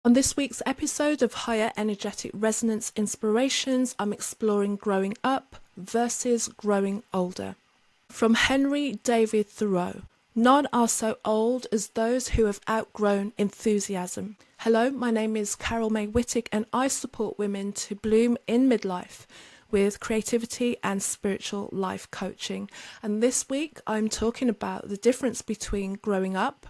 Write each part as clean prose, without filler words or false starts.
On this week's episode of Higher Energetic Resonance Inspirations, I'm exploring growing up versus growing older. From Henry David Thoreau, none are so old as those who have outgrown enthusiasm. Hello, my name is Carol May Whittick and I support women to bloom in midlife with creativity and spiritual life coaching. And this week I'm talking about the difference between growing up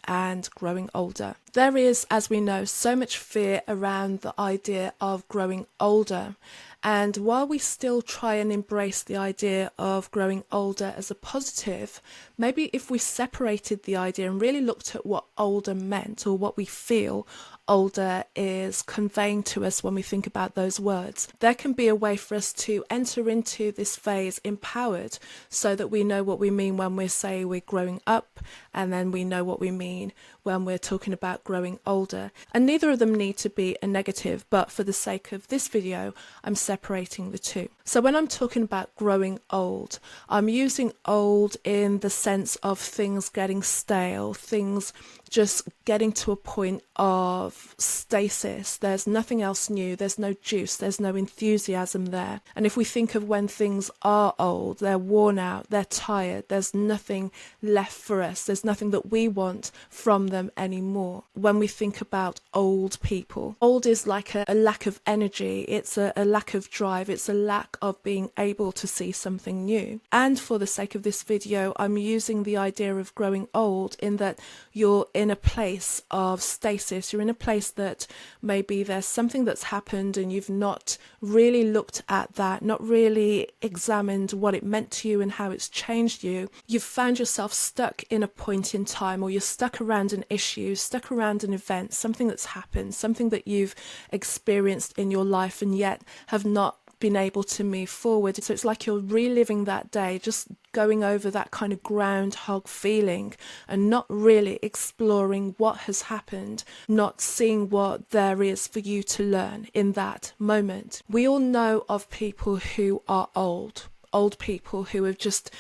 and growing older. There is, as we know, so much fear around the idea of growing older. And while we still try and embrace the idea of growing older as a positive, maybe if we separated the idea and really looked at what older meant or what we feel older is conveying to us when we think about those words, there can be a way for us to enter into this phase empowered so that we know what we mean when we say we're growing up, and then we know what we mean when we're talking about growing older. And neither of them need to be a negative, but for the sake of this video, I'm separating the two. So when I'm talking about growing old, I'm using old in the sense of things getting stale, things just getting to a point of stasis. There's nothing else new, there's no juice, there's no enthusiasm there. And if we think of when things are old, they're worn out, they're tired, there's nothing left for us, there's nothing that we want from them anymore. When we think about old people, old is like a lack of energy, it's a lack of drive, it's a lack of being able to see something new. And for the sake of this video, I'm using the idea of growing old in that you're in a place of stasis, you're in a place that maybe there's something that's happened and you've not really looked at that, not really examined what it meant to you and how it's changed you. You've found yourself stuck in a point in time, or you're stuck around an issue, stuck around an event, something that's happened, something that you've experienced in your life and yet have not been able to move forward. So it's like you're reliving that day, just going over that kind of groundhog feeling and not really exploring what has happened, not seeing what there is for you to learn in that moment. We all know of people who are old people who have just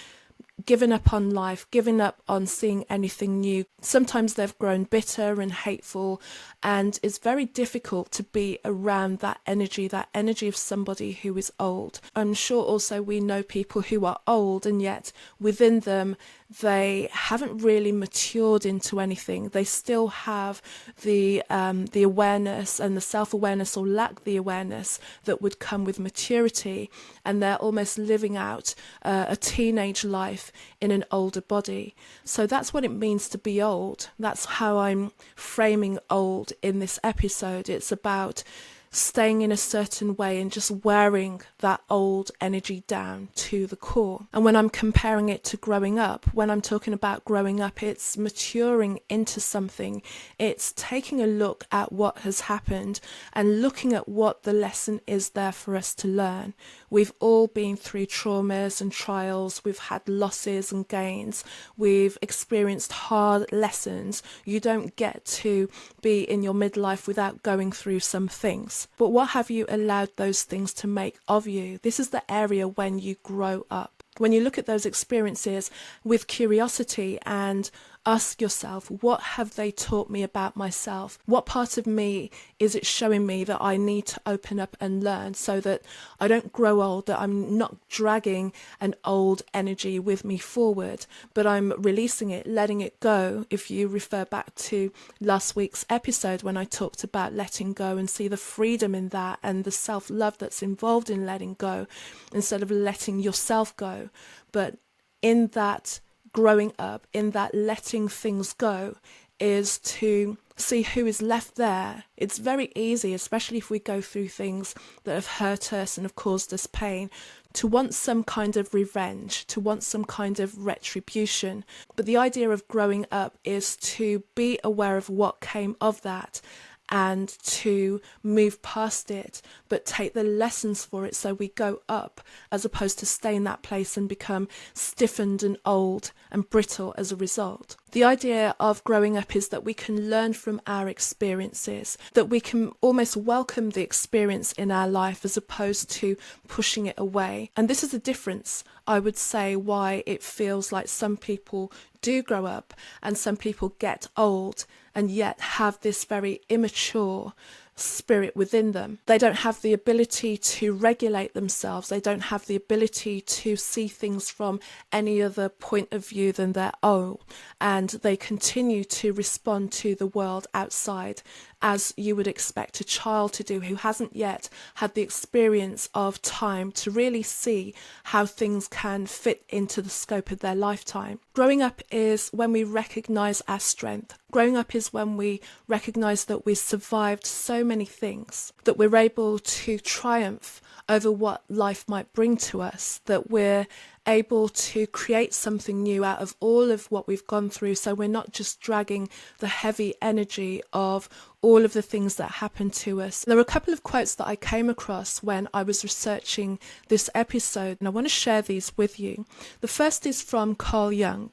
given up on life, given up on seeing anything new. Sometimes they've grown bitter and hateful, and it's very difficult to be around that energy of somebody who is old. I'm sure also we know people who are old and yet within them they haven't really matured into anything. They still have the awareness and the self-awareness, or lack the awareness that would come with maturity, and they're almost living out a teenage life in an older body. So that's what it means to be old. That's how I'm framing old in this episode. It's about staying in a certain way and just wearing that old energy down to the core. And when I'm comparing it to growing up, when I'm talking about growing up, it's maturing into something. It's taking a look at what has happened and looking at what the lesson is there for us to learn. We've all been through traumas and trials. We've had losses and gains. We've experienced hard lessons. You don't get to be in your midlife without going through some things. But what have you allowed those things to make of you? This is the area when you grow up. When you look at those experiences with curiosity and ask yourself, what have they taught me about myself? What part of me is it showing me that I need to open up and learn so that I don't grow old, that I'm not dragging an old energy with me forward, but I'm releasing it, letting it go. If you refer back to last week's episode when I talked about letting go and see the freedom in that and the self-love that's involved in letting go instead of letting yourself go. But in that growing up, in that letting things go, is to see who is left there. It's very easy, especially if we go through things that have hurt us and have caused us pain, to want some kind of revenge, to want some kind of retribution. But the idea of growing up is to be aware of what came of that and to move past it, but take the lessons for it so we go up, as opposed to stay in that place and become stiffened and old and brittle as a result. The idea of growing up is that we can learn from our experiences, that we can almost welcome the experience in our life as opposed to pushing it away. And this is the difference, I would say, why it feels like some people do grow up and some people get old and yet have this very immature spirit within them. They don't have the ability to regulate themselves. They don't have the ability to see things from any other point of view than their own. And they continue to respond to the world outside as you would expect a child to do who hasn't yet had the experience of time to really see how things can fit into the scope of their lifetime. Growing up is when we recognize our strength. Growing up is when we recognize that we survived so many things, that we're able to triumph over what life might bring to us, that we're able to create something new out of all of what we've gone through, so we're not just dragging the heavy energy of all of the things that happened to us. There were a couple of quotes that I came across when I was researching this episode, and I want to share these with you. The first is from Carl Jung,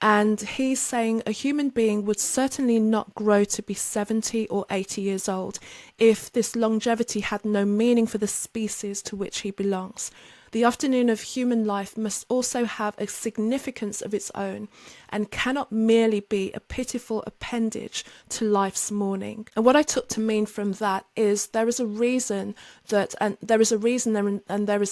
and he's saying a human being would certainly not grow to be 70 or 80 years old if this longevity had no meaning for the species to which he belongs. The afternoon of human life must also have a significance of its own and cannot merely be a pitiful appendage to life's morning. And what I took to mean from that is there is a reason and there is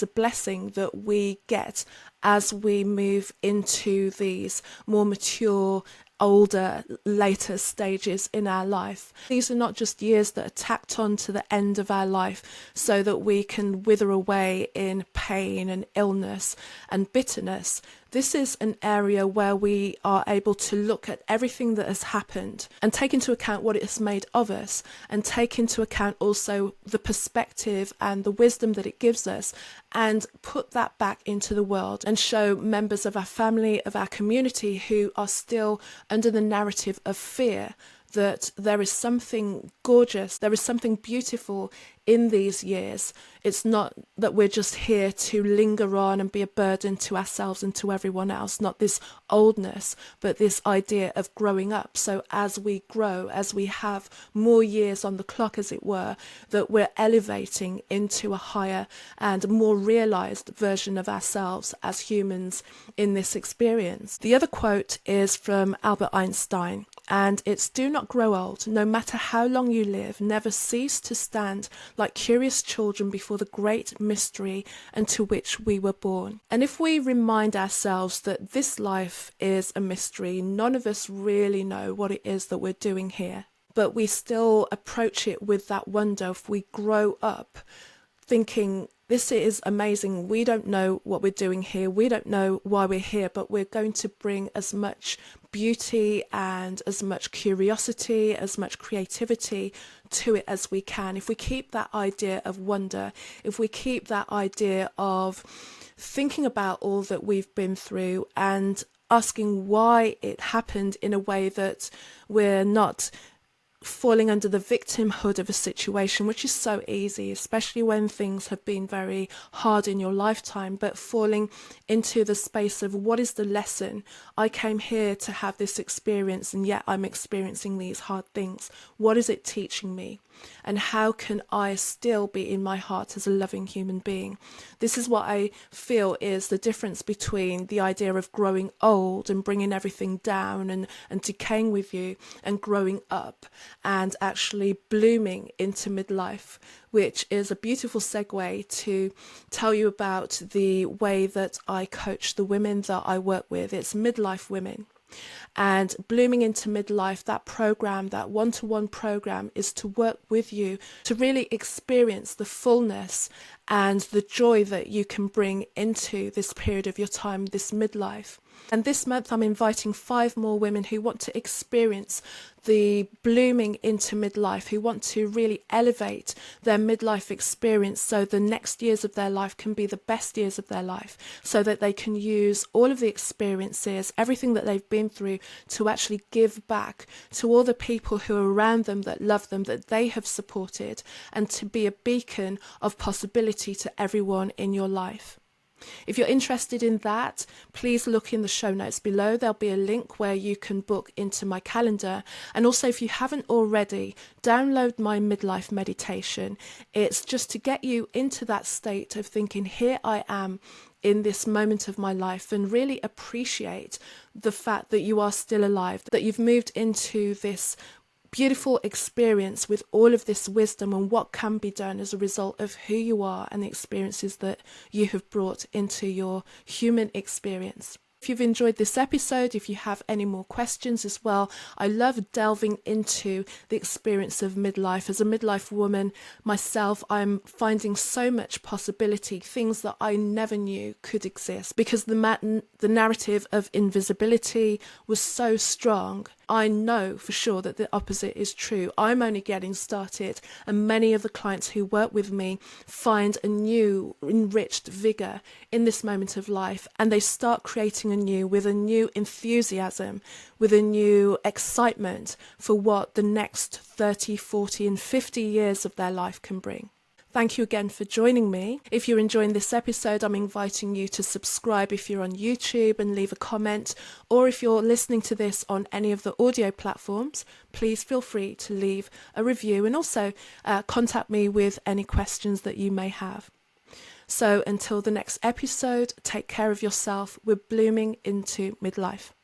a blessing that we get as we move into these more mature, older, later stages in our life. These are not just years that are tacked on to the end of our life so that we can wither away in pain and illness and bitterness. This is an area where we are able to look at everything that has happened and take into account what it has made of us, and take into account also the perspective and the wisdom that it gives us, and put that back into the world and show members of our family, of our community who are still under the narrative of fear that there is something gorgeous, there is something beautiful in these years. It's not that we're just here to linger on and be a burden to ourselves and to everyone else, not this oldness, but this idea of growing up. So as we grow, as we have more years on the clock, as it were, that we're elevating into a higher and more realized version of ourselves as humans in this experience. The other quote is from Albert Einstein, and it's, "Do not grow old. No matter how long you live, never cease to stand like curious children before the great mystery into which we were born." And if we remind ourselves that this life is a mystery, none of us really know what it is that we're doing here, but we still approach it with that wonder. If we grow up thinking, this is amazing, we don't know what we're doing here, we don't know why we're here, but we're going to bring as much beauty and as much curiosity, as much creativity to it as we can. If we keep that idea of wonder, if we keep that idea of thinking about all that we've been through and asking why it happened in a way that we're not falling under the victimhood of a situation, which is so easy, especially when things have been very hard in your lifetime, but falling into the space of, what is the lesson? I came here to have this experience and yet I'm experiencing these hard things. What is it teaching me? And how can I still be in my heart as a loving human being? This is what I feel is the difference between the idea of growing old and bringing everything down and decaying with you, and growing up and actually blooming into midlife, which is a beautiful segue to tell you about the way that I coach the women that I work with. It's midlife women. And blooming into midlife, that program, that one-to-one program, is to work with you to really experience the fullness and the joy that you can bring into this period of your time, this midlife. And this month I'm inviting 5 more women who want to experience the blooming into midlife, who want to really elevate their midlife experience so the next years of their life can be the best years of their life, so that they can use all of the experiences, everything that they've been through, to actually give back to all the people who are around them, that love them, that they have supported, and to be a beacon of possibility to everyone in your life. If you're interested in that, please look in the show notes below. There'll be a link where you can book into my calendar. And also, if you haven't already, download my midlife meditation. It's just to get you into that state of thinking, here I am in this moment of my life, and really appreciate the fact that you are still alive, that you've moved into this beautiful experience with all of this wisdom and what can be done as a result of who you are and the experiences that you have brought into your human experience. If you've enjoyed this episode, if you have any more questions as well, I love delving into the experience of midlife. As a midlife woman myself, I'm finding so much possibility, things that I never knew could exist, because the narrative of invisibility was so strong. I know for sure that the opposite is true. I'm only getting started, and many of the clients who work with me find a new enriched vigor in this moment of life, and they start creating anew with a new enthusiasm, with a new excitement for what the next 30, 40 and 50 years of their life can bring. Thank you again for joining me. If you're enjoying this episode, I'm inviting you to subscribe if you're on YouTube and leave a comment, or if you're listening to this on any of the audio platforms, please feel free to leave a review, and also contact me with any questions that you may have. So until the next episode, take care of yourself. We're blooming into midlife.